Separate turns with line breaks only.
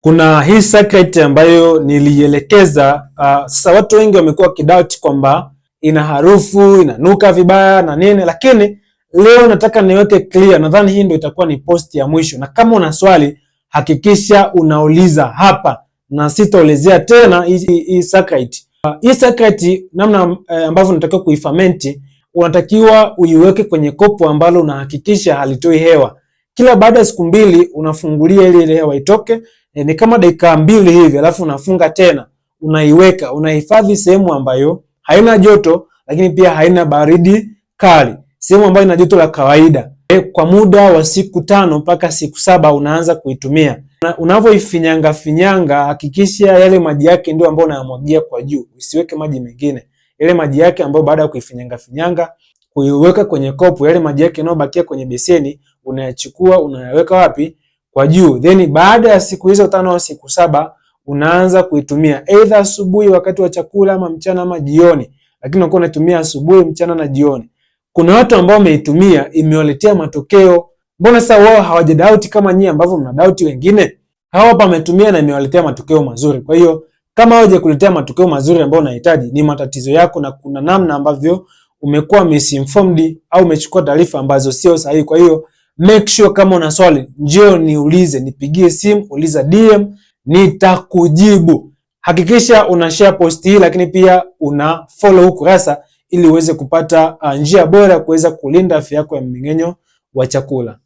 Kuna hii circuit ambayo nilielekeza. Sasa watu wengi wamekuwa kidoubt kwamba ina harufu, inanuka vibaya na nini, lakini leo nataka niweke clear. Nadhani hii ndio itakuwa ni post ya mwisho, na kama una swali hakikisha unauliza hapa na sitaelezea tena hii circuit. Hii circuit namna ambavyo unatakiwa kuiferment, unatakiwa uiweke kwenye kopo ambalo unahakikisha halitoi hewa. Kila baada ya siku 2 unafungulia ile hewa itoke. Ni kama dakika 2 hivi, alafu unafunga tena, unaiweka, unahifadhi sehemu ambayo haina joto lakini pia haina baridi kali, sehemu ambayo ina joto la kawaida. Kwa muda wa siku 5 mpaka siku 7 unaanza kuitumia. Unavyoifinyanga hakikisha yale maji yake ndio ambayo unayamwagia kwa juu, usiweke maji mengine. Yale maji yake ambayo baada ya kuifinyanga kuiweka kwenye kopo, yale maji yake yanayobakia kwenye beseni unayachukua unayaweka wapi? Kwa juu. Then baada ya siku hizo 5 au siku 7 unaanza kuitumia either asubuhi wakati wa chakula, ama mchana, ama jioni, lakini unakuwa unatumia asubuhi, mchana na jioni. Kuna watu ambao wameitumia imewaletea matokeo. Mbona sasa wao hawajadoubt kama nyinyi ambavyo mnadoubt wengine? Hao hapa wametumia na imewaletea matokeo mazuri. Kwa hiyo kama hawajakuletea matokeo mazuri ambayo unahitaji, ni matatizo yako, na kuna namna ambavyo umekuwa misinformed au umechukua taarifa ambazo sio sahihi. Kwa hiyo make sure kama una swali, njoo niulize, nipigie simu, uliza DM, nitakujibu. Hakikisha una share post hii, lakini pia una follow kurasa ili uweze kupata njia bora kuweza kulinda afya yako ya mmeng'enyo wa chakula.